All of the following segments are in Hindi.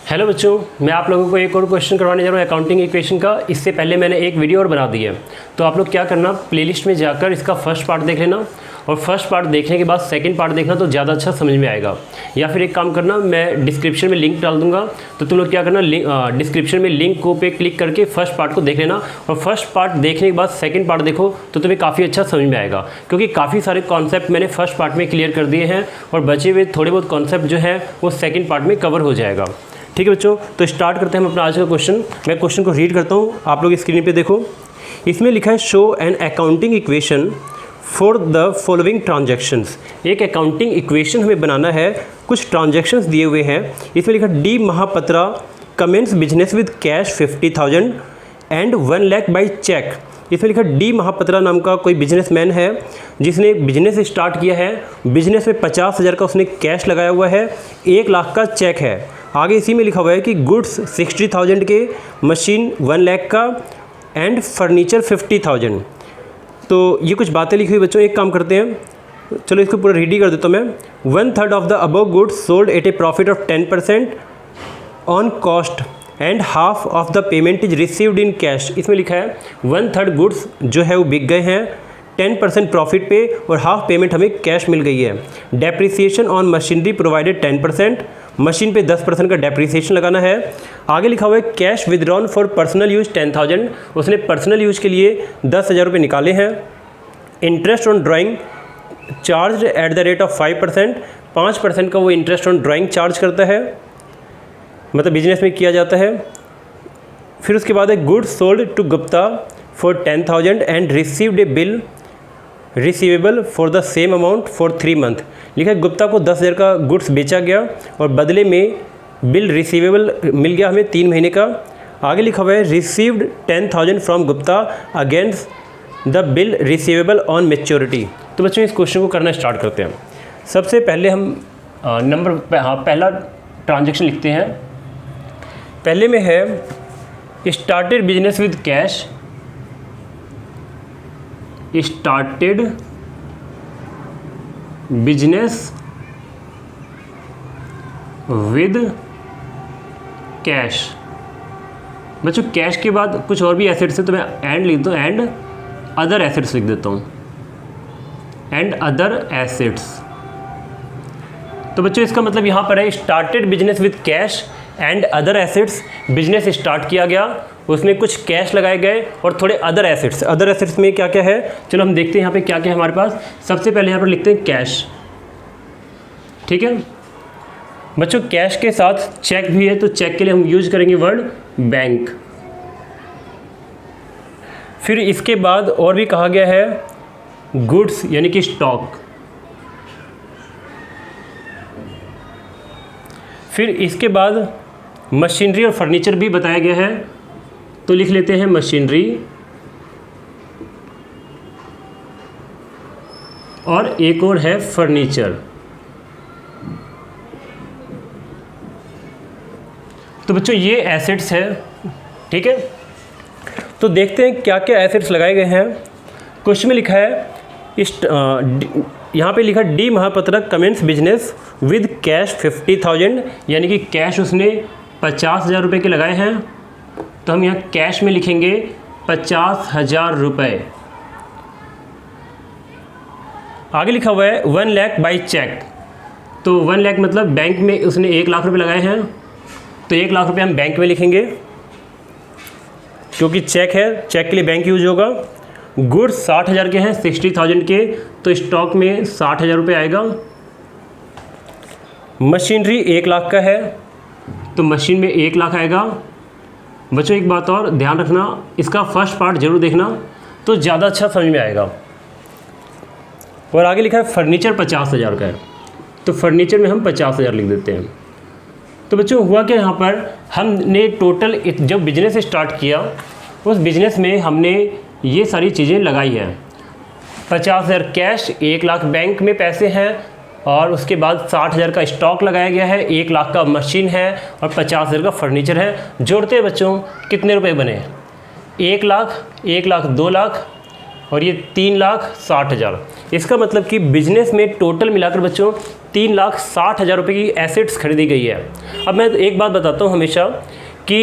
हेलो बच्चों, मैं आप लोगों को एक और क्वेश्चन करवाने जा रहा हूँ अकाउंटिंग इक्वेशन का। इससे पहले मैंने एक वीडियो और बना दी है, तो आप लोग क्या करना, प्लेलिस्ट में जाकर इसका फर्स्ट पार्ट देख लेना और फर्स्ट पार्ट देखने के बाद सेकंड पार्ट देखना, तो ज़्यादा अच्छा समझ में आएगा। या फिर एक काम करना, मैं डिस्क्रिप्शन में लिंक डाल दूंगा, तो तुम लोग क्या करना, डिस्क्रिप्शन में लिंक को पे क्लिक करके फर्स्ट पार्ट को देख लेना और फर्स्ट पार्ट देखने के बाद सेकंड पार्ट देखो, तो तुम्हें काफ़ी अच्छा समझ में आएगा। क्योंकि काफ़ी सारे कॉन्सेप्ट मैंने फर्स्ट पार्ट में क्लियर कर दिए हैं और बचे हुए थोड़े बहुत कॉन्सेप्ट जो है वो सेकेंड पार्ट में कवर हो जाएगा। ठीक है बच्चों, तो स्टार्ट करते हैं हम अपना आज का क्वेश्चन। मैं क्वेश्चन को रीड करता हूँ, आप लोग स्क्रीन पे देखो। इसमें लिखा है show an accounting equation for the following transactions. एक अकाउंटिंग इक्वेशन हमें बनाना है, कुछ ट्रांजैक्शंस दिए हुए हैं। इसमें लिखा D Mahapatra commences business with cash 50,000 and 1 lakh by cheque. इसमें लिखा डी महापात्रा नाम का कोई बिजनेसमैन है जिसने बिजनेस स्टार्ट किया है। बिजनेस में 50,000 का उसने कैश लगाया हुआ है, 1 लाख का चेक है। आगे इसी में लिखा हुआ है कि गुड्स 60,000 के, मशीन 1 लाख का एंड फर्नीचर 50,000। तो ये कुछ बातें लिखी हुई बच्चों। एक काम करते हैं, चलो इसको पूरा रेडी कर देता हूँ मैं। 1/3 of the above goods sold at A profit of 10% on cost and half of the payment is received in cash. इसमें लिखा है 1/3 गुड्स जो है वो बिक गए हैं 10% प्रॉफिट पे और हाफ पेमेंट हमें कैश मिल गई है। Depreciation on machinery provided 10%, machine पे 10% का डेप्रिसिएशन लगाना है। आगे लिखा हुआ है cash withdrawn for personal use 10,000, उसने पर्सनल यूज के लिए 10,000 रुपये निकाले हैं। Interest on drawing charge at the rate of 5%, 5% का वो इंटरेस्ट ऑन ड्राइंग चार्ज करता है, मतलब बिजनेस में किया जाता है। फिर उसके बाद है goods sold to Gupta for 10,000 and received a bill receivable for the same amount for 3 month. लिखा है गुप्ता को 10,000 का गुड्स बेचा गया और बदले में बिल रिसीवेबल मिल गया हमें 3 महीने का। आगे लिखा हुआ है received 10,000 from Gupta against the bill receivable on maturity. तो बच्चों इस क्वेश्चन को करना स्टार्ट करते हैं। सबसे पहले हम पहला ट्रांजेक्शन लिखते हैं। पहले में है started business with cash, started business with cash. बच्चों कैश के बाद कुछ और भी एसेट्स है, तो मैं एंड लिख दूँ, एंड अदर एसेट्स लिख देता हूँ, एंड अदर एसेट्स। तो बच्चों इसका मतलब यहाँ पर है started business with cash and other assets. Business start किया गया, उसमें कुछ कैश लगाए गए और थोड़े अदर एसेट्स। अदर एसेट्स में क्या क्या है, चलो हम देखते हैं यहाँ पे क्या क्या है हमारे पास। सबसे पहले यहाँ पर लिखते हैं कैश। ठीक है बच्चों, कैश के साथ चेक भी है, तो चेक के लिए हम यूज करेंगे वर्ड बैंक। फिर इसके बाद और भी कहा गया है गुड्स यानी कि स्टॉक। फिर इसके बाद मशीनरी और फर्नीचर भी बताया गया है, तो लिख लेते हैं मशीनरी और एक और है फर्नीचर। तो बच्चों ये एसेट्स है। ठीक है, तो देखते हैं क्या क्या एसेट्स लगाए गए हैं। क्वेश्चन में लिखा है यहाँ पे लिखा D Mahapatra commences business with cash 50,000, यानी कि कैश उसने 50,000 रुपये के लगाए हैं, तो हम यहाँ कैश में लिखेंगे 50,000 रुपये। आगे लिखा हुआ है 1 लाख बाई चेक, तो 1 लाख मतलब बैंक में उसने 1 लाख रुपये लगाए हैं, तो 1 लाख रुपये हम बैंक में लिखेंगे क्योंकि चेक है, चेक के लिए बैंक यूज होगा। गुड्स 60,000 के हैं, 60,000 के, तो स्टॉक में 60,000 रुपये आएगा। मशीनरी 1 लाख का है, तो मशीन में 1 लाख आएगा। बच्चों एक बात और ध्यान रखना, इसका फर्स्ट पार्ट जरूर देखना, तो ज़्यादा अच्छा समझ में आएगा। और आगे लिखा है फर्नीचर 50,000 का है, तो फर्नीचर में हम 50,000 लिख देते हैं। तो बच्चों हुआ क्या, यहाँ पर हमने टोटल जब बिजनेस स्टार्ट किया उस बिजनेस में हमने ये सारी चीज़ें लगाई हैं। 50,000 कैश, 1 लाख बैंक में पैसे हैं और उसके बाद 60,000 का स्टॉक लगाया गया है, 1 लाख का मशीन है और 50,000 का फर्नीचर है। जोड़ते हैं बच्चों, कितने रुपए बने? 1 लाख, 1 लाख 2 लाख और ये 3,60,000। इसका मतलब कि बिजनेस में टोटल मिलाकर बच्चों 3,60,000 रुपये की एसेट्स खरीदी गई है। अब मैं एक बात बताता हूँ हमेशा कि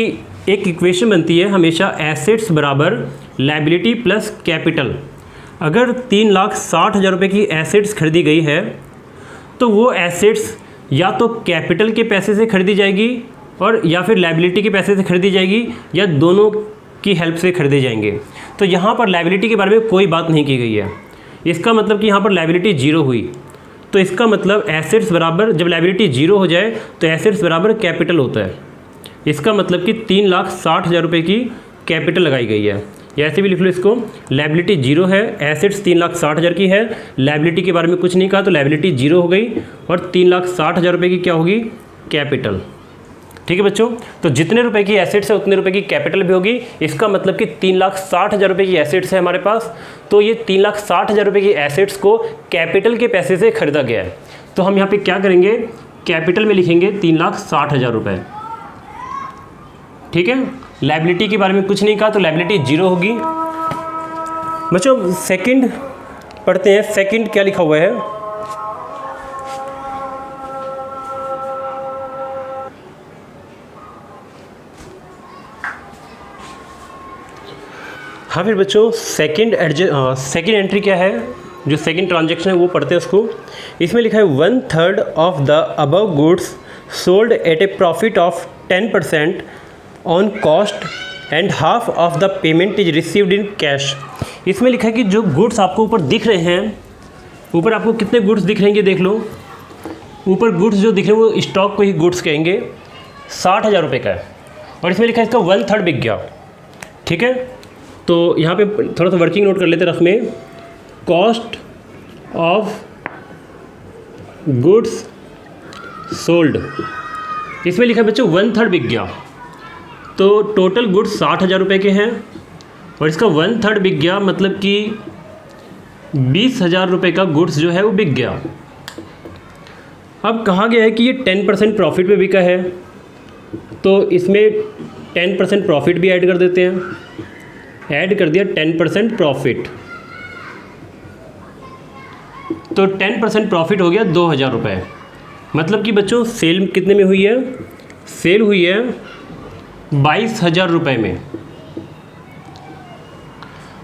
एक इक्वेशन बनती है हमेशा एसेट्स बराबर लायबिलिटी प्लस कैपिटल। अगर 3,60,000 रुपये की एसेट्स खरीदी गई है तो वो एसेट्स या तो कैपिटल के पैसे से खरीदी जाएगी और या फिर लायबिलिटी के पैसे से खरीदी जाएगी या दोनों की हेल्प से खरीदे जाएंगे। तो यहाँ पर लायबिलिटी के बारे में कोई बात नहीं की गई है। इसका मतलब कि यहाँ पर लायबिलिटी जीरो हुई, तो इसका मतलब एसेट्स बराबर, जब लायबिलिटी जीरो हो जाए तो एसेट्स बराबर कैपिटल होता है। इसका मतलब कि 3,60,000 रुपये की कैपिटल लगाई गई है, या ऐसे भी लिख लो इसको, लायबिलिटी जीरो है, एसेट्स 3,60,000 की है, लायबिलिटी के बारे में कुछ नहीं कहा तो लायबिलिटी जीरो हो गई और 3,60,000 रुपये की क्या होगी, कैपिटल। ठीक है बच्चों, तो जितने रुपए की एसेट्स है उतने रुपए की कैपिटल भी होगी। इसका मतलब कि 3,60,000 रुपये की एसेट्स है हमारे पास, तो ये 3,60,000 रुपये की एसेट्स को कैपिटल के पैसे से खरीदा गया है। तो हम यहाँ पे क्या करेंगे, कैपिटल में लिखेंगे 3,60,000 रुपये। ठीक है, लायबिलिटी के बारे में कुछ नहीं कहा तो लायबिलिटी जीरो होगी। बच्चों सेकंड पढ़ते हैं, सेकंड क्या लिखा हुआ है, हाँ फिर बच्चों सेकंड एंट्री क्या है, जो सेकंड ट्रांजैक्शन है वो पढ़ते हैं उसको। इसमें लिखा है 1/3 of the above goods sold at A profit of 10% on cost and half of the payment is received in cash. इसमें लिखा है कि जो गुड्स आपको ऊपर दिख रहे हैं, ऊपर आपको कितने गुड्स दिख रहे हैं ये देख लो। ऊपर गुड्स जो दिख रहे हैं वो स्टॉक को ही गुड्स कहेंगे, 60,000 रुपये का है और इसमें लिखा है इसका 1/3 बिक गया। ठीक है, तो यहाँ पे थोड़ा सा वर्किंग नोट कर लेते हैं रफ में, कॉस्ट ऑफ गुड्स सोल्ड, इसमें लिखा है बच्चों 1/3 बिक गया। तो टोटल गुड्स 60,000 रुपये के हैं और इसका 1/3 बिक गया, मतलब कि 20,000 रुपये का गुड्स जो है वो बिक गया। अब कहा गया है कि ये 10% प्रॉफिट पे बिका है, तो इसमें 10% प्रॉफिट भी ऐड कर देते हैं। ऐड कर दिया 10% प्रॉफिट, तो 10% प्रॉफिट हो गया 2,000 रुपये। मतलब कि बच्चों सेल कितने में हुई है, सेल हुई है 22,000 रुपये में।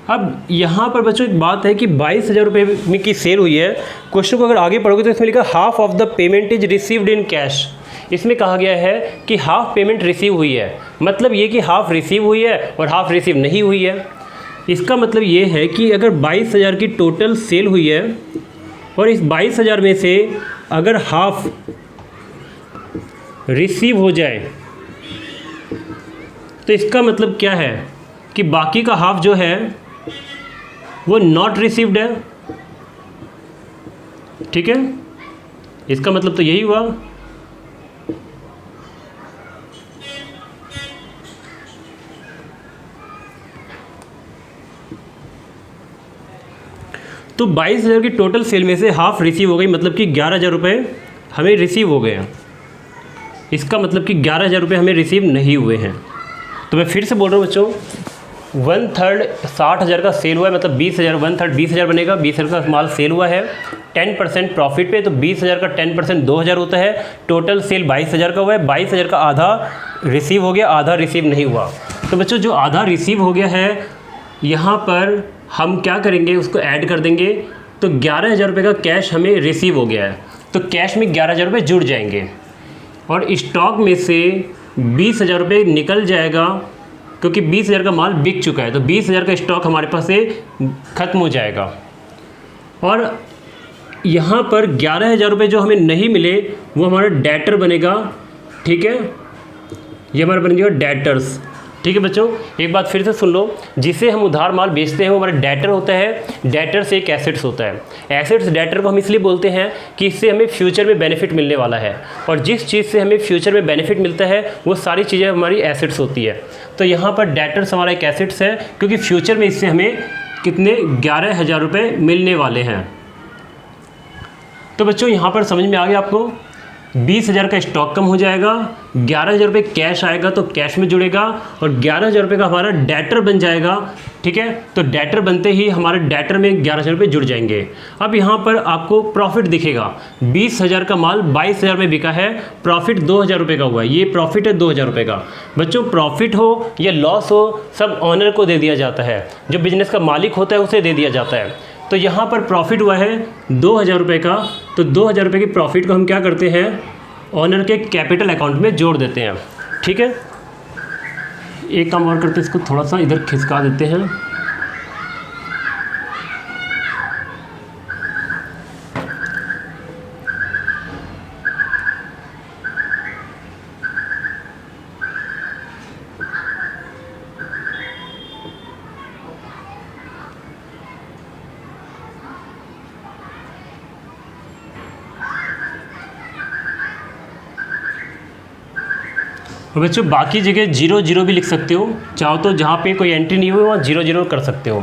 अब यहाँ पर बच्चों एक बात है कि 22,000 रुपये में की सेल हुई है। क्वेश्चन को अगर आगे पढ़ोगे तो इसमें लिखा half of the payment is received in cash. इसमें कहा गया है कि हाफ पेमेंट रिसीव हुई है, मतलब ये कि हाफ रिसीव हुई है और हाफ रिसीव नहीं हुई है। इसका मतलब ये है कि अगर 22,000 की टोटल सेल हुई है और इस 22,000 में से अगर हाफ रिसीव हो जाए तो इसका मतलब क्या है कि बाकी का हाफ जो है वो नॉट रिसीव्ड है। ठीक है, इसका मतलब तो यही हुआ। तो 22,000 की टोटल सेल में से हाफ रिसीव हो गई, मतलब कि 11,000 रुपये हमें रिसीव हो गए हैं। इसका मतलब कि 11,000 रुपये हमें रिसीव नहीं हुए हैं। तो मैं फिर से बोल रहा हूँ बच्चों, 1/3 60,000 का सेल हुआ है, मतलब 20,000, 1/3 20,000 बनेगा। 20,000 का माल सेल हुआ है 10% प्रॉफिट पे, तो 20,000 का 10% 2,000 होता है। टोटल सेल 22,000 का हुआ है, 22,000 का आधा रिसीव हो गया, आधा रिसीव नहीं हुआ। तो बच्चों जो आधा रिसीव हो गया है यहाँ पर हम क्या करेंगे, उसको ऐड कर देंगे। तो 11,000 रुपये का कैश हमें रिसीव हो गया है, तो कैश में 11,000 रुपये जुड़ जाएंगे और स्टॉक में से 20,000 रुपये निकल जाएगा, क्योंकि 20,000 का माल बिक चुका है। तो 20,000 का स्टॉक हमारे पास से ख़त्म हो जाएगा और यहाँ पर 11,000 रुपये जो हमें नहीं मिले वो हमारा डेटर बनेगा। ठीक है, ये हमारा बन जाएगा डेटर्स। ठीक है बच्चों, एक बात फिर से सुन लो, जिसे हम उधार माल बेचते हैं वो हमारा डेटर होता है। डेटर से एक एसेट्स होता है। एसेट्स डेटर को हम इसलिए बोलते हैं कि इससे हमें फ्यूचर में बेनिफिट मिलने वाला है, और जिस चीज़ से हमें फ्यूचर में बेनिफिट मिलता है वो सारी चीज़ें हमारी एसेट्स होती है। तो यहाँ पर डेटर्स हमारा एक एसेट्स है, क्योंकि फ्यूचर में इससे हमें कितने 11,000 रुपये मिलने वाले हैं। तो बच्चों यहाँ पर समझ में आ गया आपको 20,000 का स्टॉक कम हो जाएगा, 11,000 रुपये कैश आएगा तो कैश में जुड़ेगा, और 11,000 रुपये का हमारा डेटर बन जाएगा। ठीक है, तो डेटर बनते ही हमारे डेटर में 11,000 रुपये जुड़ जाएंगे। अब यहाँ पर आपको प्रॉफिट दिखेगा, 20,000 का माल 22,000 में बिका है, प्रॉफिट 2,000 रुपये का हुआ है, ये प्रॉफिट है 2,000 रुपये का। बच्चों प्रॉफिट हो या लॉस हो सब ऑनर को दे दिया जाता है, जो बिजनेस का मालिक होता है उसे दे दिया जाता है। तो यहाँ पर प्रॉफिट हुआ है 2,000 रुपये का, तो 2,000 रुपये की प्रॉफिट को हम क्या करते हैं, ऑनर के कैपिटल अकाउंट में जोड़ देते हैं। ठीक है, एक काम और करते हैं, इसको थोड़ा सा इधर खिसका देते हैं। और बच्चों बाकी जगह 0 भी लिख सकते हो, चाहो तो जहाँ पे कोई एंट्री नहीं हुई वहाँ 0 कर सकते हो।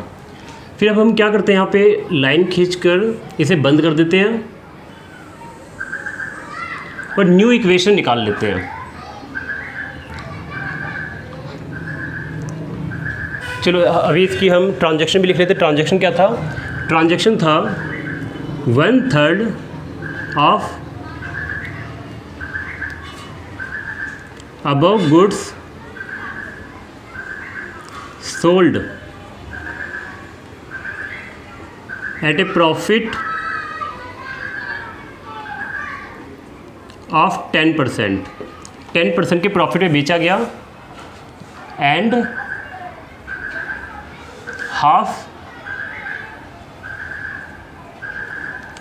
फिर अब हम क्या करते हैं, यहाँ पे लाइन खींचकर इसे बंद कर देते हैं और न्यू इक्वेशन निकाल लेते हैं। चलो अभी इसकी हम ट्रांजैक्शन भी लिख लेते हैं। ट्रांजैक्शन क्या था, ट्रांजैक्शन था 1/3 of above goods sold at a profit of 10%। 10% के प्रॉफिट में बेचा गया, एंड हाफ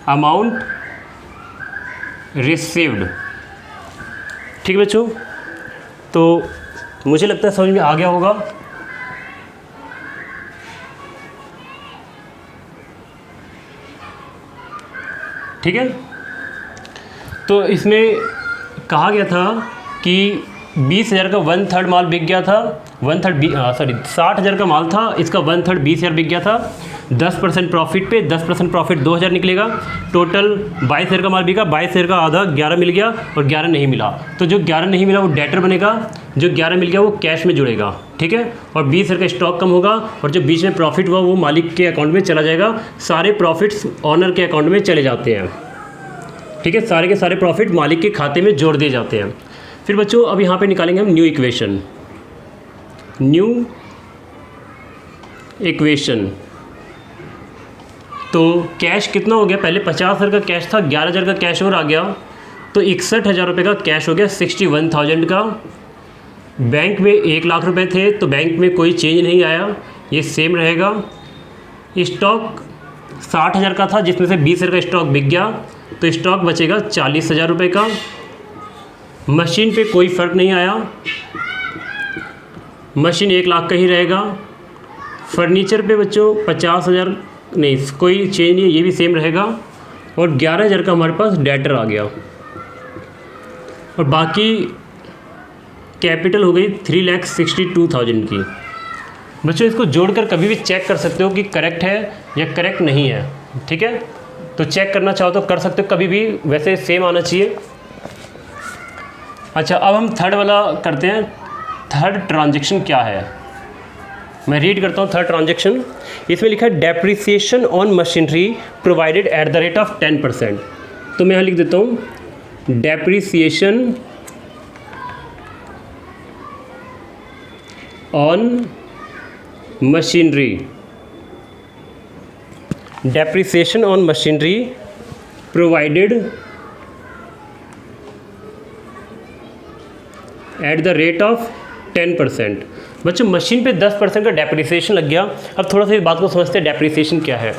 अमाउंट रिसीव्ड। ठीक है बच्चों, तो मुझे लगता है समझ में आ गया होगा। ठीक है, तो इसमें कहा गया था कि 20,000 का 1/3 माल बिक गया था, 60,000 का माल था, इसका 1/3 20,000 बिक गया था। 10% प्रॉफिट पे 10% प्रॉफिट 2,000 निकलेगा। टोटल 22,000 का माल बिका, 22,000 का आधा 11 मिल गया और 11 नहीं मिला, तो जो 11 नहीं मिला वो डेटर बनेगा, जो 11 मिल गया वो कैश में जुड़ेगा। ठीक है, और 20,000 का स्टॉक कम होगा, और जो बीच में प्रॉफिट हुआ वो मालिक के अकाउंट में चला जाएगा। सारे प्रॉफिट्स ऑनर के अकाउंट में चले जाते हैं। ठीक है, सारे के सारे प्रॉफिट मालिक के खाते में जोड़ दिए जाते हैं। फिर बच्चों अब यहाँ पे निकालेंगे हम न्यू इक्वेशन। तो कैश कितना हो गया, पहले 50,000 का कैश था, 11,000 का कैश और आ गया, तो 61,000 रुपये का कैश हो गया, 61,000 का। बैंक में 1,00,000 रुपये थे, तो बैंक में कोई चेंज नहीं आया, ये सेम रहेगा। स्टॉक 60,000 का था, जिसमें से 20,000 का स्टॉक बिक गया, तो स्टॉक बचेगा 40,000 रुपये का। मशीन पे कोई फ़र्क नहीं आया, मशीन 1,00,000 का ही रहेगा। फर्नीचर पे बच्चों 50,000 नहीं, कोई चेंज नहीं, ये भी सेम रहेगा। और 11,000 का हमारे पास डेटर आ गया, और बाकी कैपिटल हो गई 3,62,000 की। बच्चों इसको जोड़कर कभी भी चेक कर सकते हो कि करेक्ट है या करेक्ट नहीं है। ठीक है, तो चेक करना चाहो तो कर सकते हो कभी भी, वैसे सेम आना चाहिए। अच्छा, अब हम थर्ड वाला करते हैं। थर्ड ट्रांजैक्शन क्या है, मैं रीड करता हूँ। थर्ड ट्रांजैक्शन, इसमें लिखा है depreciation on machinery provided at the rate of 10%। तो मैं यहाँ लिख देता हूँ depreciation on machinery, depreciation on machinery provided at the rate of 10%। बच्चों मशीन पे 10% का डेप्रिसिएशन लग गया। अब थोड़ा सा इस बात को समझते हैं डेप्रिसिएशन क्या है।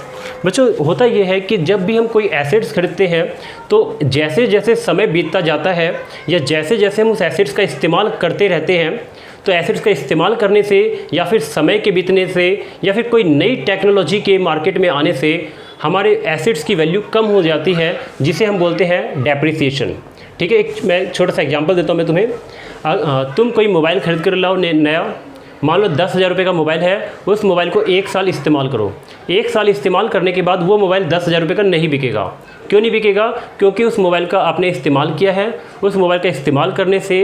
बच्चों होता ये है कि जब भी हम कोई एसेट्स खरीदते हैं, तो जैसे जैसे समय बीतता जाता है या जैसे जैसे हम उस एसेट्स का इस्तेमाल करते रहते हैं, तो एसेट्स का इस्तेमाल करने से या फिर समय के बीतने से या फिर कोई नई टेक्नोलॉजी के मार्केट में आने से हमारे एसेट्स की वैल्यू कम हो जाती है, जिसे हम बोलते हैं डेप्रिसिएशन। ठीक है, एक मैं छोटा सा एग्जांपल देता हूँ मैं तुम्हें। तुम कोई मोबाइल खरीद कर लाओ नया, मान लो 10,000 रुपये का मोबाइल है, उस मोबाइल को 1 साल इस्तेमाल करो। 1 साल इस्तेमाल करने के बाद वो मोबाइल 10,000 रुपये का नहीं बिकेगा। क्यों नहीं बिकेगा? क्योंकि उस मोबाइल का आपने इस्तेमाल किया है, उस मोबाइल का इस्तेमाल करने से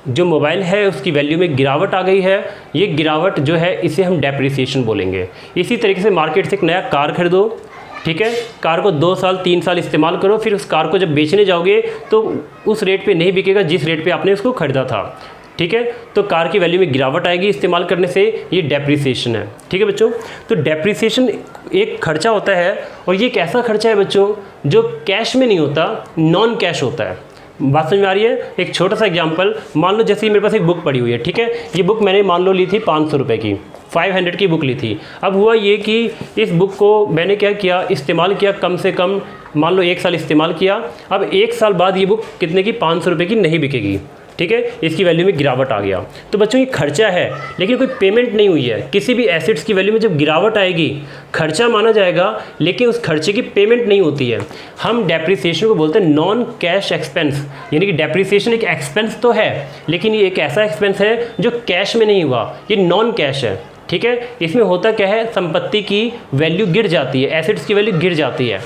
जो मोबाइल है उसकी वैल्यू में गिरावट आ गई है। ये गिरावट जो है इसे हम डेप्रिसिएशन बोलेंगे। इसी तरीके से मार्केट से एक नया कार खरीदो, ठीक है, कार को 2 साल 3 साल इस्तेमाल करो, फिर उस कार को जब बेचने जाओगे तो उस रेट पे नहीं बिकेगा जिस रेट पे आपने उसको ख़रीदा था, ठीक है। तो कार की वैल्यू में गिरावट आएगी इस्तेमाल करने से, ये डेप्रिसिएशन है, ठीक है बच्चों। तो डेप्रिसिएशन एक खर्चा होता है और ये एक ऐसा खर्चा है बच्चों जो कैश में नहीं होता, नॉन कैश होता है। बात समझ में आ रही है? एक छोटा सा एग्जांपल, मान लो जैसे मेरे पास एक बुक पड़ी हुई है, ठीक है, ये बुक मैंने मान लो ली थी 500 रुपये की, 500 की बुक ली थी। अब हुआ ये कि इस बुक को मैंने क्या किया, इस्तेमाल किया, कम से कम मान लो 1 साल इस्तेमाल किया। अब 1 साल बाद ये बुक कितने की, 500 रुपये की नहीं बिकेगी, ठीक है, इसकी वैल्यू में गिरावट आ गया। तो बच्चों ये खर्चा है लेकिन कोई पेमेंट नहीं हुई है। किसी भी एसेट्स की वैल्यू में जब गिरावट आएगी खर्चा माना जाएगा लेकिन उस खर्चे की पेमेंट नहीं होती है। हम डेप्रिसिएशन को बोलते हैं नॉन कैश एक्सपेंस, यानी कि डेप्रिसिएशन एक एक्सपेंस तो है लेकिन ये एक ऐसा एक्सपेंस है जो कैश में नहीं हुआ, ये नॉन कैश है, ठीक है। इसमें होता क्या है, संपत्ति की वैल्यू गिर जाती है, एसेट्स की वैल्यू गिर जाती है।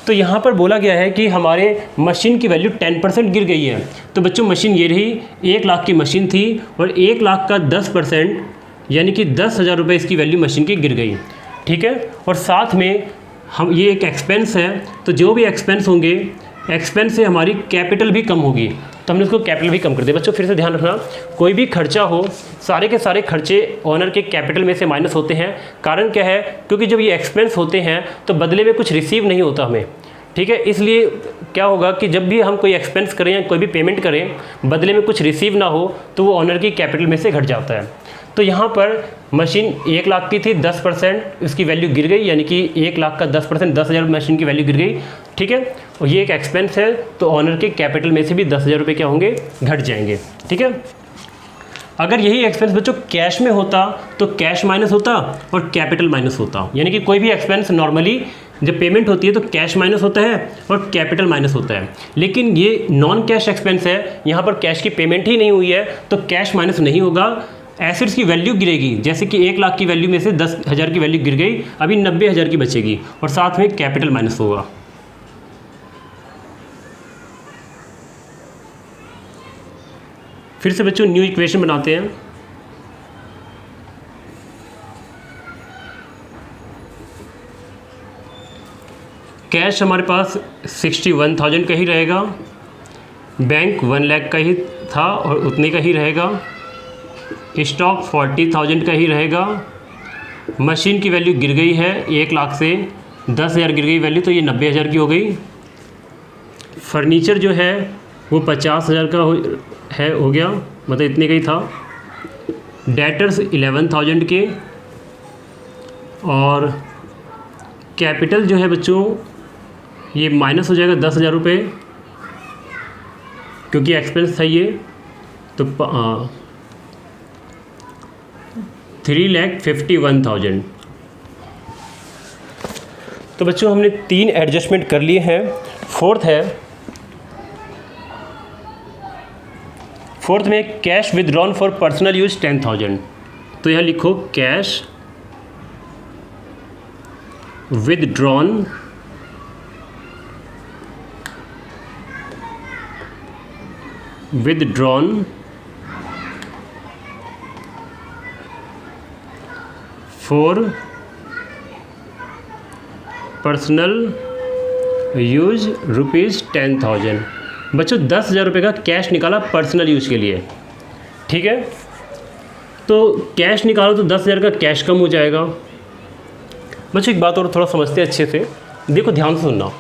तो यहाँ पर बोला गया है कि हमारे मशीन की वैल्यू 10% गिर गई है। तो बच्चों मशीन ये रही, 1 लाख की मशीन थी और 1 लाख का 10% यानी कि 10,000 रुपये इसकी वैल्यू मशीन की गिर गई, ठीक है। और साथ में हम ये एक एक्सपेंस है, तो जो भी एक्सपेंस होंगे, एक्सपेंस से हमारी कैपिटल भी कम होगी, तो हमने उसको कैपिटल भी कम कर दिया। बच्चों फिर से ध्यान रखना, कोई भी खर्चा हो सारे के सारे खर्चे ओनर के कैपिटल में से माइनस होते हैं। कारण क्या है, क्योंकि जब ये एक्सपेंस होते हैं तो बदले में कुछ रिसीव नहीं होता हमें, ठीक है। इसलिए क्या होगा कि जब भी हम कोई एक्सपेंस करें या कोई भी पेमेंट करें बदले में कुछ रिसीव ना हो तो वो ओनर की कैपिटल में से घट जाता है। तो यहाँ पर मशीन 1 लाख की थी, 10% उसकी वैल्यू गिर गई, यानी कि 1 लाख का 10% 10,000 मशीन की वैल्यू गिर गई, ठीक है। और ये एक एक्सपेंस है तो ओनर के कैपिटल में से भी 10,000 रुपये क्या होंगे, घट जाएंगे, ठीक है। अगर यही एक्सपेंस बच्चों कैश में होता तो कैश माइनस होता और कैपिटल माइनस होता, यानी कि कोई भी एक्सपेंस नॉर्मली जब पेमेंट होती है तो कैश माइनस होता है और कैपिटल माइनस होता है। लेकिन ये नॉन कैश एक्सपेंस है, यहाँ पर कैश की पेमेंट ही नहीं हुई है तो कैश माइनस नहीं होगा, एसेट्स की वैल्यू गिरेगी। जैसे कि 1 लाख की वैल्यू में से 10,000 की वैल्यू गिर गई, अभी 90,000 की बचेगी और साथ में कैपिटल माइनस होगा। फिर से बच्चों न्यू इक्वेशन बनाते हैं। कैश हमारे पास 61,000 का ही रहेगा, बैंक 1 लाख का ही था और उतने का ही रहेगा, स्टॉक 40,000 का ही रहेगा, मशीन की वैल्यू गिर गई है 1 लाख से 10,000 गिर गई वैल्यू, तो ये 90,000 की हो गई। फर्नीचर जो है वो 50,000 का हो गया, मतलब इतने का ही था। डेटर्स 11,000 के, और कैपिटल जो है बच्चों ये माइनस हो जाएगा 10,000 रुपये क्योंकि एक्सपेंस था ये, तो 3,51,000। तो बच्चों हमने 3 एडजस्टमेंट कर लिए हैं। फोर्थ में cash withdrawn for personal use 10,000, तो यहाँ लिखो cash withdrawn for personal use ₹10,000। बच्चों 10,000 रुपये का कैश निकाला पर्सनल यूज के लिए, ठीक है। तो कैश निकालो तो 10,000 का कैश कम हो जाएगा। बच्चों एक बात और थोड़ा समझते हैं अच्छे से, देखो ध्यान से सुनना।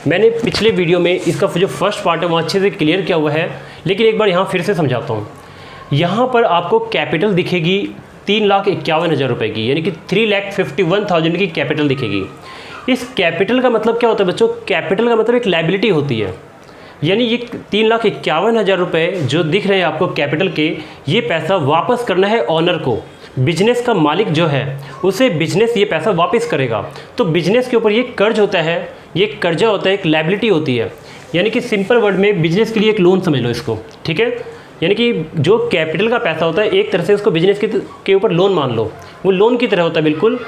मैंने पिछले वीडियो में इसका जो फर्स्ट पार्ट है वो अच्छे से क्लियर किया हुआ है, लेकिन एक बार यहाँ फिर से समझाता हूँ। यहाँ पर आपको कैपिटल दिखेगी 3,51,000 रुपये की, यानी कि 3,51,000 की कैपिटल दिखेगी। इस कैपिटल का मतलब क्या होता है बच्चों, कैपिटल का मतलब एक लायबिलिटी होती है, यानी ये 3,51,000 रुपये जो दिख रहे हैं आपको कैपिटल के, ये पैसा वापस करना है ऑनर को। बिजनेस का मालिक जो है उसे बिजनेस ये पैसा वापस करेगा। तो बिजनेस के ऊपर ये कर्ज होता है, ये कर्जा होता है, एक लायबिलिटी होती है, यानी कि सिंपल वर्ड में बिजनेस के लिए एक लोन समझ लो इसको, ठीक है। यानी कि जो कैपिटल का पैसा होता है एक तरह से उसको बिजनेस के ऊपर लोन मान लो, वो लोन की तरह होता है बिल्कुल,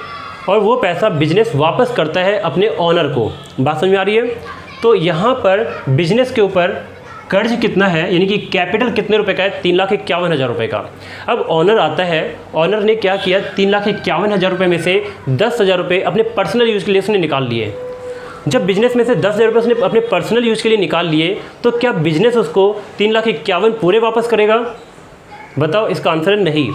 और वो पैसा बिजनेस वापस करता है अपने ऑनर को। बात समझ में आ रही है? तो यहाँ पर बिजनेस के ऊपर कर्ज कितना है, यानी कि कैपिटल कितने रुपए का है, 3,51,000 रुपये का। अब ऑनर आता है, ऑनर ने क्या किया, 3,51,000 रुपये में से 10,000 रुपये अपने पर्सनल यूज़ के लिए उसने निकाल लिए। जब बिजनेस में से 10,000 रुपये उसने अपने पर्सनल यूज़ के लिए निकाल लिए, तो क्या बिजनेस उसको 3,51,000 पूरे वापस करेगा? बताओ, इसका आंसर है नहीं।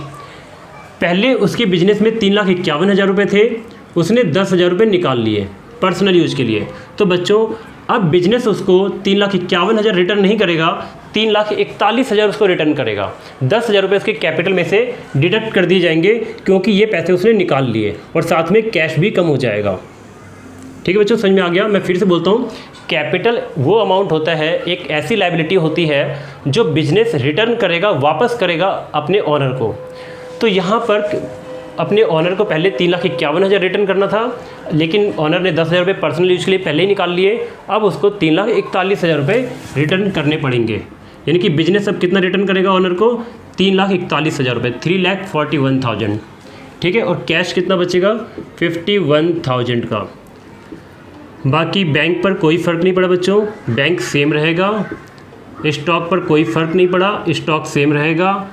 पहले उसके बिजनेस में 3,51,000 रुपये थे, उसने 10,000 रुपये निकाल लिए पर्सनल यूज़ के लिए। तो बच्चों अब बिजनेस उसको 3,51,000 रिटर्न नहीं करेगा, 3,41,000 उसको रिटर्न करेगा। 10,000 रुपये उसके कैपिटल में से डिडक्ट कर दिए जाएंगे, क्योंकि ये पैसे उसने निकाल लिए, और साथ में कैश भी कम हो जाएगा। ठीक है बच्चों, समझ में आ गया? मैं फिर से बोलता हूँ, कैपिटल वो अमाउंट होता है, एक ऐसी लायबिलिटी होती है जो बिजनेस रिटर्न करेगा, वापस करेगा अपने ऑनर को। तो यहाँ पर अपने ऑनर को पहले 3,51,000 रिटर्न करना था, लेकिन ऑनर ने 10,000 रुपये पर्सनल यूज के लिए पहले ही निकाल लिए। अब उसको 3,41,000 रुपये रिटर्न करने पड़ेंगे, यानी कि बिजनेस अब कितना रिटर्न करेगा ऑनर को, 3,41,000 रुपये, 3,41,000। ठीक है, और कैश कितना बचेगा, 51,000 का। बाकी बैंक पर कोई फ़र्क नहीं पड़ा बच्चों, बैंक सेम रहेगा। स्टॉक पर कोई फ़र्क नहीं पड़ा, स्टॉक सेम रहेगा।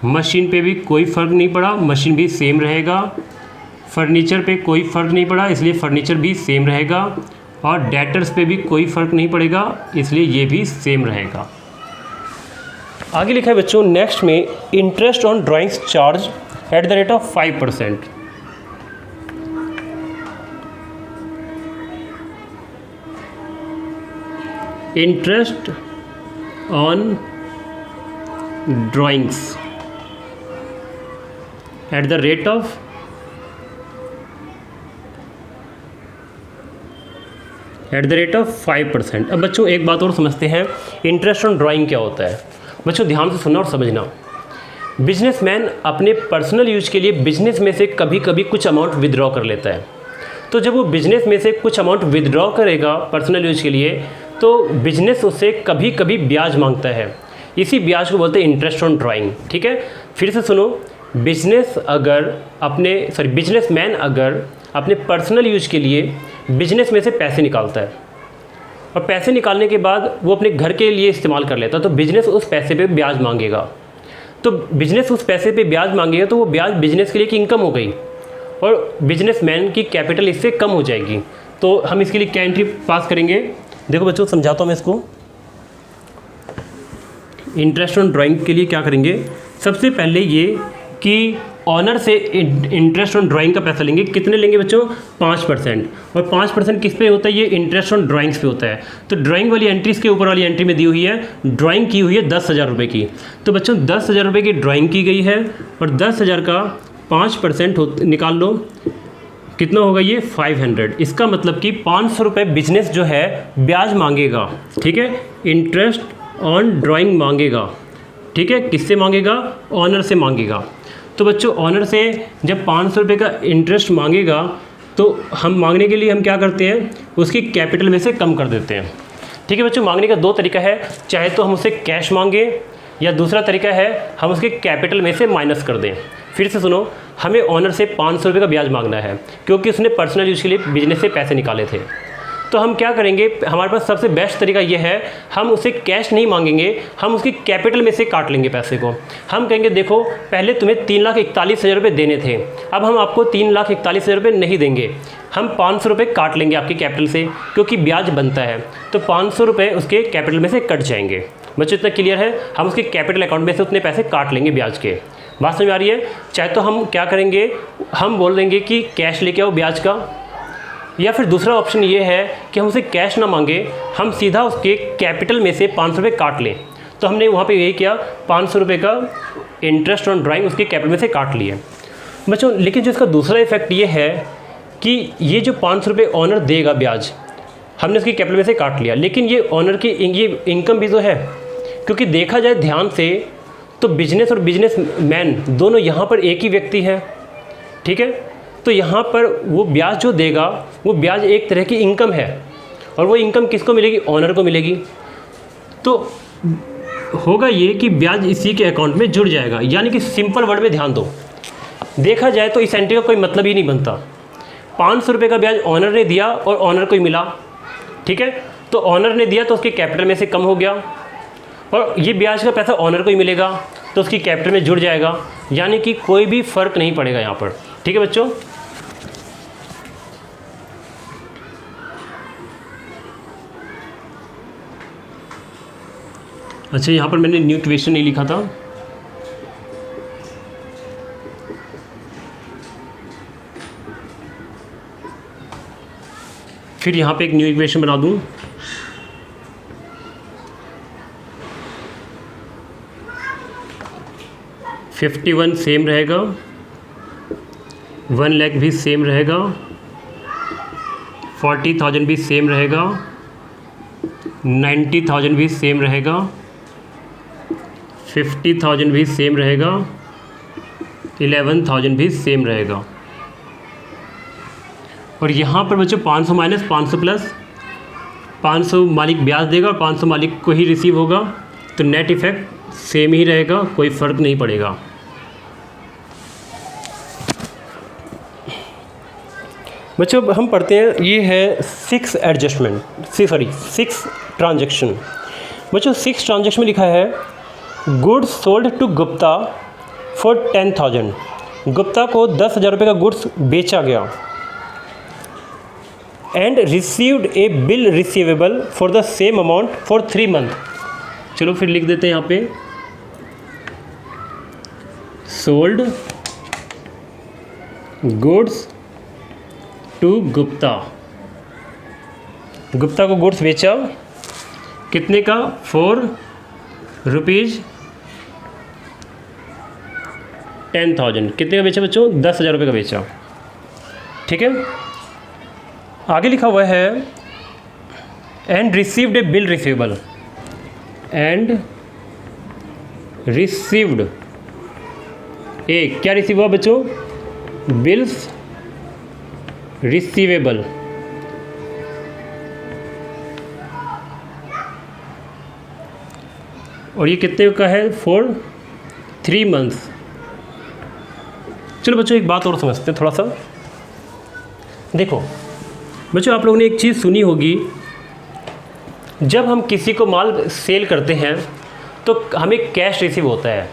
मशीन पे भी कोई फ़र्क नहीं पड़ा, मशीन भी सेम रहेगा। फर्नीचर पे कोई फ़र्क नहीं पड़ा, इसलिए फर्नीचर भी सेम रहेगा। और डेटर्स पे भी कोई फ़र्क नहीं पड़ेगा, इसलिए ये भी सेम रहेगा। आगे लिखा है बच्चों, नेक्स्ट में interest on drawings charge at the rate of 5%। Interest on drawings at the rate of 5%। अब बच्चों एक बात और समझते हैं, इंटरेस्ट ऑन ड्राइंग क्या होता है। बच्चों ध्यान से सुनना और समझना। बिजनेसमैन अपने पर्सनल यूज के लिए बिजनेस में से कभी कभी कुछ अमाउंट विदड्रॉ कर लेता है। तो जब वो बिजनेस में से कुछ अमाउंट विदड्रॉ करेगा पर्सनल यूज के लिए, तो बिजनेस उससे कभी कभी ब्याज मांगता है। इसी ब्याज को बोलते हैं इंटरेस्ट ऑन ड्राइंग। ठीक है, फिर से सुनो। बिजनेसमैन अगर अपने पर्सनल यूज के लिए बिजनेस में से पैसे निकालता है, और पैसे निकालने के बाद वो अपने घर के लिए इस्तेमाल कर लेता है, तो बिजनेस उस पैसे पे ब्याज मांगेगा। तो बिजनेस उस पैसे पे ब्याज मांगेगा, तो वो ब्याज बिजनेस के लिए एक इनकम हो गई, और बिजनेसमैन की कैपिटल इससे कम हो जाएगी। तो हम इसके लिए क्या एंट्री पास करेंगे, देखो बच्चों समझाता हूँ मैं इसको। इंटरेस्ट ऑन ड्राइंग के लिए क्या करेंगे, सबसे पहले ये कि ऑनर से इंटरेस्ट ऑन ड्राइंग का पैसा लेंगे। कितने लेंगे बच्चों, 5%। और 5% किस पे होता है, ये इंटरेस्ट ऑन ड्राइंग्स पे होता है। तो ड्राइंग वाली एंट्री इसके ऊपर वाली एंट्री में दी हुई है, ड्राइंग की हुई है 10,000 रुपये की। तो बच्चों 10,000 रुपये की ड्राइंग की गई है, और 10,000 का 5% निकाल लो, कितना होगा ये 500। इसका मतलब कि 500 रुपये बिजनेस जो है ब्याज मांगेगा। ठीक है, इंटरेस्ट ऑन ड्राइंग मांगेगा। ठीक है, किससे मांगेगा, ऑनर से मांगेगा। तो बच्चों ऑनर से जब 500 रुपये का इंटरेस्ट मांगेगा, तो हम मांगने के लिए हम क्या करते हैं, उसकी कैपिटल में से कम कर देते हैं। ठीक है बच्चों, मांगने का दो तरीका है, चाहे तो हम उससे कैश मांगे, या दूसरा तरीका है हम उसके कैपिटल में से माइनस कर दें। फिर से सुनो, हमें ऑनर से 500 रुपये का ब्याज मांगना है, क्योंकि उसने पर्सनल यूज के लिए बिजनेस से पैसे निकाले थे। तो हम क्या करेंगे, हमारे पास सबसे बेस्ट तरीका ये है, हम उसे कैश नहीं मांगेंगे, हम उसकी कैपिटल में से काट लेंगे पैसे को। हम कहेंगे देखो पहले तुम्हें 3,41,000 रुपये देने थे, अब हम आपको 3,41,000 रुपये नहीं देंगे, हम 500 रुपये काट लेंगे आपकी कैपिटल से, क्योंकि ब्याज बनता है। तो 500 रुपये उसके कैपिटल में से कट जाएंगे। बच्चों इतना क्लियर है, हम उसके कैपिटल अकाउंट में से उतने पैसे काट लेंगे ब्याज के। बात समझ में आ रही है? चाहे तो हम क्या करेंगे, हम बोल देंगे कि कैश लेके आओ ब्याज का, या फिर दूसरा ऑप्शन ये है कि हम उसे कैश ना मांगे, हम सीधा उसके कैपिटल में से 500 रुपये काट लें। तो हमने वहाँ पे यही किया, 500 रुपये का इंटरेस्ट ऑन ड्राइंग उसके कैपिटल में से काट लिए बच्चों। लेकिन जो इसका दूसरा इफेक्ट ये है कि ये जो 500 रुपये ऑनर देगा ब्याज, हमने उसकी कैपिटल में से काट लिया, लेकिन ये ऑनर की ये इनकम भी तो है, क्योंकि देखा जाए ध्यान से तो बिजनेस और बिजनेसमैन दोनों यहाँ पर एक ही व्यक्ति है। ठीक है, तो यहाँ पर वो ब्याज जो देगा वो ब्याज एक तरह की इनकम है, और वो इनकम किसको मिलेगी, ऑनर को मिलेगी। तो होगा ये कि ब्याज इसी के अकाउंट में जुड़ जाएगा। यानी कि सिंपल वर्ड में ध्यान दो, देखा जाए तो इस एंट्री का कोई मतलब ही नहीं बनता। 500 रुपये का ब्याज ऑनर ने दिया और ऑनर को ही मिला, ठीक है, तो ऑनर ने दिया तो उसके कैपिटल में से कम हो गया, और ये ब्याज का पैसा ऑनर को ही मिलेगा तो उसकी कैपिटल में जुड़ जाएगा। यानी कि कोई भी फ़र्क नहीं पड़ेगा यहाँ पर, ठीक है बच्चों। अच्छा, यहाँ पर मैंने न्यू इक्वेशन नहीं लिखा था, फिर यहाँ पे एक न्यू इक्वेशन बना दूँ। $51 सेम रहेगा, 1 लाख भी सेम रहेगा, 40,000 भी सेम रहेगा, 90,000 भी सेम रहेगा, 50,000 भी सेम रहेगा, 11,000 भी सेम रहेगा। और यहाँ पर बच्चों 500 माइनस 500 प्लस 500 मालिक ब्याज देगा और 500 मालिक को ही रिसीव होगा, तो नेट इफ़ेक्ट सेम ही रहेगा, कोई फ़र्क नहीं पड़ेगा। बच्चों हम पढ़ते हैं, ये है 6 ट्रांजैक्शन। बच्चों 6 ट्रांजैक्शन में लिखा है goods sold to Gupta for 10,000। Gupta को 10,000 रुपये का गुड्स बेचा गया। And received a bill receivable for the same amount for 3 month. चलो फिर लिख देते हैं यहाँ पे, sold goods to Gupta. Gupta को गुड्स बेचा कितने का, 4 रुपीज़ 10,000। कितने का बेचा बच्चों, 10,000 रुपये का बेचा, ठीक है। आगे लिखा हुआ है and received a bill receivable. And received ए, क्या रिसीव हुआ बच्चों, बिल्स रिसीवेबल। और ये कितने का है, फॉर 3 मंथ्स। चलो बच्चों एक बात और समझते हैं थोड़ा सा। देखो बच्चों, आप लोगों ने एक चीज़ सुनी होगी, जब हम किसी को माल सेल करते हैं तो हमें कैश रिसीव होता है।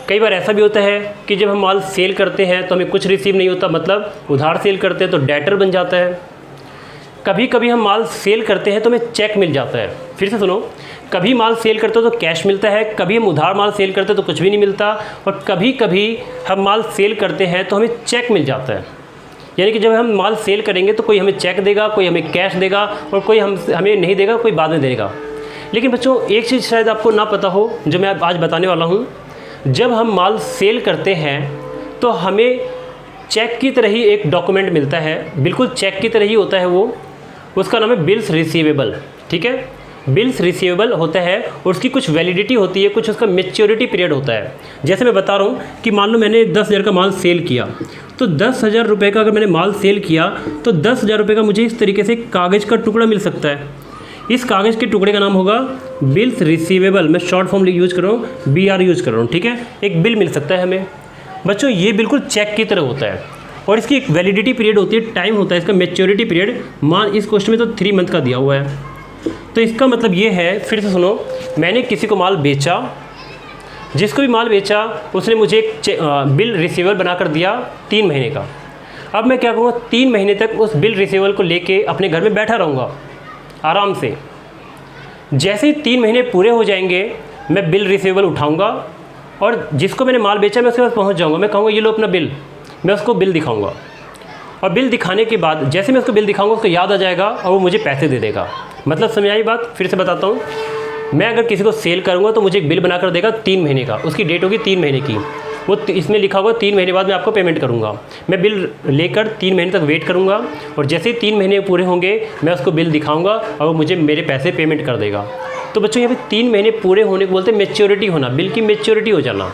कई बार ऐसा भी होता है कि जब हम माल सेल करते हैं तो हमें कुछ रिसीव नहीं होता, मतलब उधार सेल करते हैं तो डेटर बन जाता है। कभी कभी हम माल सेल करते हैं तो हमें चेक मिल जाता है। फिर से सुनो, कभी माल सेल करते हो तो कैश मिलता है, कभी हम उधार माल सेल करते हैं तो कुछ भी नहीं मिलता, और कभी कभी हम माल सेल करते हैं तो हमें चेक मिल जाता है। यानी कि जब हम माल सेल करेंगे तो कोई हमें चेक देगा, कोई हमें कैश देगा, और कोई हमें नहीं देगा, कोई बाद में देगा। लेकिन बच्चों एक चीज़ शायद आपको ना पता हो, जो मैं आज बताने वाला हूँ। जब हम माल सेल करते हैं तो हमें चेक की तरह ही एक डॉक्यूमेंट मिलता है, बिल्कुल चेक की तरह ही होता है वो, उसका नाम है बिल्स रिसीवेबल, ठीक है। बिल्स रिसीवेबल होता है और उसकी कुछ वैलिडिटी होती है, कुछ उसका मैच्योरिटी पीरियड होता है। जैसे मैं बता रहा हूँ कि मान लो मैंने 10,000 का माल सेल किया, तो 10,000 रुपये का अगर मैंने माल सेल किया तो 10,000 रुपये का मुझे इस तरीके से कागज़ का टुकड़ा मिल सकता है। इस कागज़ के टुकड़े का नाम होगा बिल्स रिसीवेबल। मैं शॉर्ट फॉर्म यूज़ कर रहा हूँ, BR यूज़ कर रहा हूँ, ठीक है। एक बिल मिल सकता है हमें। बच्चों ये बिल्कुल चेक की तरह होता है और इसकी एक वैलिडिटी पीरियड होती है, टाइम होता है इसका, मैच्योरिटी पीरियड। मान इस क्वेश्चन में तो 3 मंथ का दिया हुआ है। तो इसका मतलब ये है, फिर से सुनो, मैंने किसी को माल बेचा, जिसको भी माल बेचा उसने मुझे एक बिल रिसीवेबल बनाकर दिया 3 महीने का। अब मैं क्या करूँगा, 3 महीने तक उस बिल रिसीवेबल को लेके अपने घर में बैठा रहूँगा आराम से। जैसे ही 3 महीने पूरे हो जाएंगे मैं बिल रिसीवेबल उठाऊँगा और जिसको मैंने माल बेचा मैं उसके पास पहुँच जाऊँगा। मैं कहूँगा ये लो अपना बिल, मैं उसको बिल दिखाऊँगा, और बिल दिखाने के बाद जैसे मैं उसको बिल दिखाऊँगा उसको याद आ जाएगा और वो मुझे पैसे दे देगा। मतलब समझ आई बात? फिर से बताता हूँ, मैं अगर किसी को सेल करूँगा तो मुझे एक बिल बनाकर देगा 3 महीने का, उसकी डेट होगी 3 महीने की, वो इसमें लिखा होगा 3 महीने बाद मैं आपको पेमेंट करूँगा। मैं बिल लेकर 3 महीने तक वेट करूँगा और जैसे ही 3 महीने पूरे होंगे मैं उसको बिल दिखाऊँगा और वो मुझे मेरे पैसे पेमेंट कर देगा। तो बच्चों यहाँ पे 3 महीने पूरे होने को बोलते हैं मैच्योरिटी होना, बिल की मैच्योरिटी हो जाना,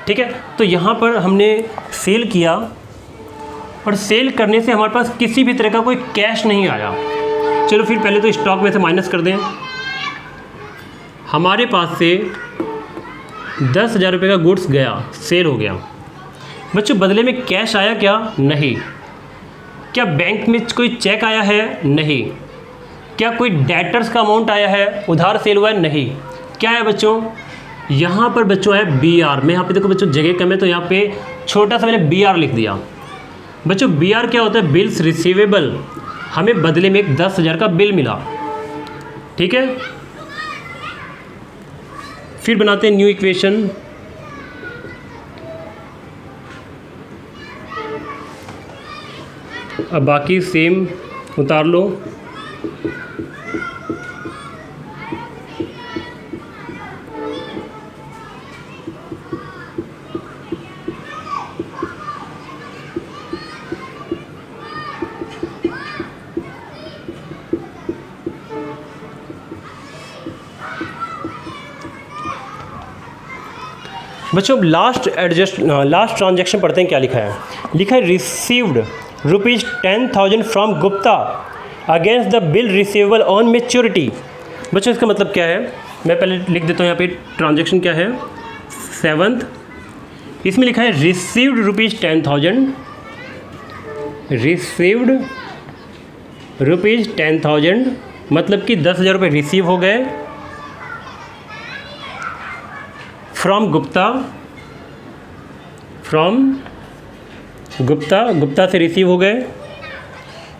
ठीक है। तो यहाँ पर हमने सेल किया और सेल करने से हमारे पास किसी भी तरह का कोई कैश नहीं आया। चलो फिर पहले तो स्टॉक में से माइनस कर दें, हमारे पास से 10,000 रुपये का गुड्स गया, सेल हो गया। बच्चों बदले में कैश आया क्या? नहीं। क्या बैंक में कोई चेक आया है? नहीं। क्या कोई डेटर्स का अमाउंट आया है, उधार सेल हुआ है? नहीं। क्या है बच्चों? यहाँ पर बच्चों है BR। मैं यहाँ पे देखो बच्चों जगह कम है तो यहाँ पे छोटा सा मैंने BR लिख दिया। बच्चों BR क्या होता है? Bills receivable. हमें बदले में एक 10,000 का बिल मिला, ठीक है। फिर बनाते हैं न्यू इक्वेशन। अब बाकी सेम उतार लो। बच्चों लास्ट ट्रांजैक्शन पढ़ते हैं, क्या लिखा है? लिखा है received ₹10,000 from Gupta against the bill receivable on maturity. बच्चों इसका मतलब क्या है? मैं पहले लिख देता हूँ यहाँ पे ट्रांजैक्शन क्या है। 7th इसमें लिखा है रिसीव्ड ₹10,000, रिसीव्ड ₹10,000 मतलब कि 10,000 रुपये रिसीव हो गए फ्रॉम गुप्ता से रिसीव हो गए।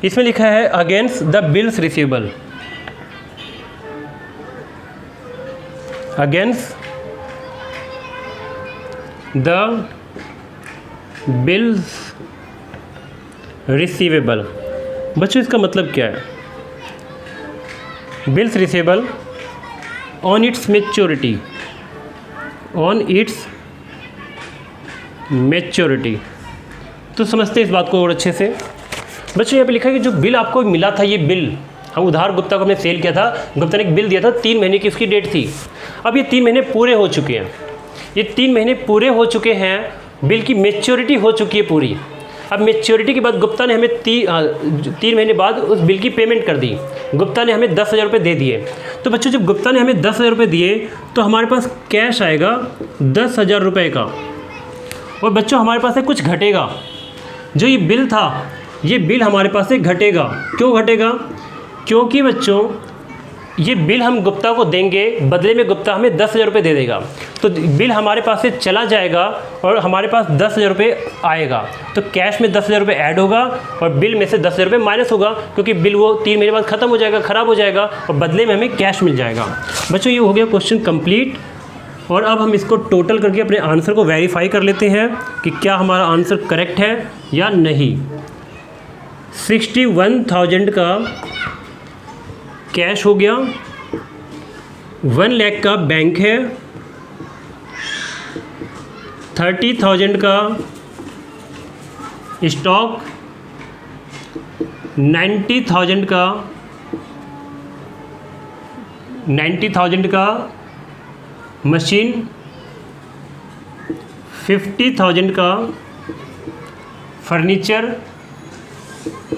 इसमें लिखा है against the bills receivable, against the bills receivable. बच्चों इसका मतलब क्या है? Bills receivable on it's maturity, on it's maturity. तो समझते हैं इस बात को और अच्छे से। बच्चों यहाँ पे लिखा है कि जो बिल आपको मिला था, ये बिल हम उधार गुप्ता को हमने सेल किया था, गुप्ता ने एक बिल दिया था, 3 महीने की उसकी डेट थी। अब ये 3 महीने पूरे हो चुके हैं, ये 3 महीने पूरे हो चुके हैं, बिल की मैच्योरिटी हो चुकी है पूरी। अब मैच्योरिटी के बाद गुप्ता ने हमें 3 महीने बाद उस बिल की पेमेंट कर दी। गुप्ता ने हमें 10,000 रुपये दे दिए। तो बच्चों जब गुप्ता ने हमें 10,000 रुपये दिए तो हमारे पास कैश आएगा 10,000 रुपये का, और बच्चों हमारे पास से कुछ घटेगा। जो ये बिल था, ये बिल हमारे पास से घटेगा। क्यों घटेगा? क्योंकि बच्चों ये बिल हम गुप्ता को देंगे, बदले में गुप्ता हमें 10,000 रुपये दे देगा, तो बिल हमारे पास से चला जाएगा और हमारे पास 10,000 रुपये आएगा। तो कैश में 10,000 रुपये ऐड होगा और बिल में से 10,000 रुपये माइनस होगा, क्योंकि बिल वो 3 महीने बाद ख़त्म हो जाएगा, ख़राब हो जाएगा, और बदले में हमें कैश मिल जाएगा। बच्चों ये हो गया क्वेश्चन कंप्लीट। और अब हम इसको टोटल करके अपने आंसर को वेरीफाई कर लेते हैं कि क्या हमारा आंसर करेक्ट है या नहीं। 61,000 का कैश हो गया, 1 लाख का बैंक है, 30,000 का स्टॉक, 90,000 का मशीन, 50,000 का फर्नीचर,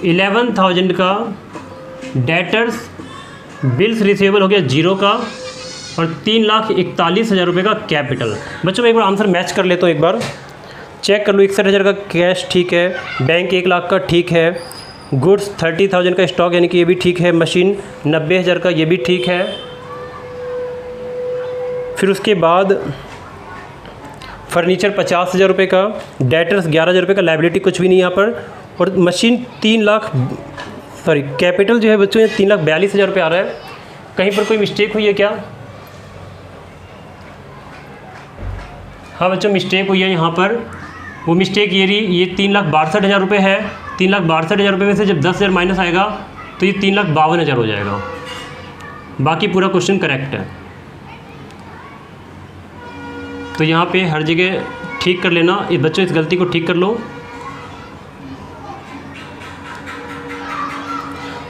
11,000 का डेटर्स, बिल्स रिसीवेबल हो गया 0 का, और 3,41,000 रुपये का कैपिटल। बच्चों मैं एक बार आंसर मैच कर लेता हूँ, एक बार चेक कर लो। 61,000 का कैश ठीक है, बैंक 1 लाख का ठीक है, गुड्स 30,000 का स्टॉक यानी कि ये भी ठीक है, मशीन 90,000 का ये भी ठीक है। फिर उसके बाद फर्नीचर 50,000 रुपये का, डेटर्स 11,000 रुपये का, लाइबिलिटी कुछ भी नहीं यहाँ पर, और मशीन कैपिटल जो है बच्चों ये 3,42,000 रुपये आ रहा है। कहीं पर कोई मिस्टेक हुई है क्या? हाँ बच्चों मिस्टेक हुई है यहाँ पर। वो मिस्टेक ये रही, ये 3,62,000 रुपये है। 3,62,000 रुपये में से जब 10,000 माइनस आएगा तो ये 3,52,000 हो जाएगा। बाकी पूरा क्वेश्चन करेक्ट है। तो यहाँ पे हर जगह ठीक कर लेना। ये बच्चों इस गलती को ठीक कर लो।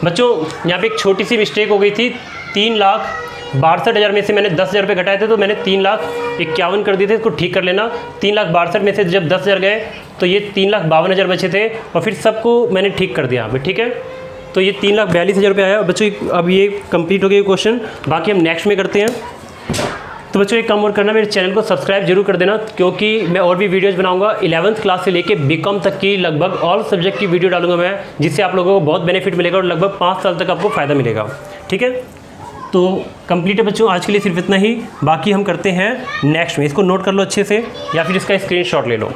बच्चों यहाँ पे एक छोटी सी मिस्टेक हो गई थी। 3,62,000 में से मैंने 10,000 रुपये घटाए थे, तो मैंने 3,51,000 कर दिए थे। इसको ठीक कर लेना। 3,62,000 में से जब 10,000 गए तो ये 3,52,000 बचे थे, और फिर सबको मैंने ठीक कर दिया यहाँ पे, ठीक है। तो ये 3,42,000 रुपये आया। बच्चों अब ये कंप्लीट हो गया क्वेश्चन। बाकी हम नेक्स्ट में करते हैं। तो बच्चों एक काम और करना, मेरे चैनल को सब्सक्राइब जरूर कर देना, क्योंकि मैं और भी वीडियोज़ बनाऊंगा 11th क्लास से लेके बीकॉम तक की लगभग ऑल सब्जेक्ट की वीडियो डालूंगा मैं, जिससे आप लोगों को बहुत बेनिफिट मिलेगा और लगभग 5 साल तक आपको फ़ायदा मिलेगा। ठीक है, तो कंप्लीट है बच्चों, आज के लिए सिर्फ इतना ही। बाकी हम करते हैं नेक्स्ट में। इसको नोट कर लो अच्छे से या फिर इसका स्क्रीनशॉट ले लो।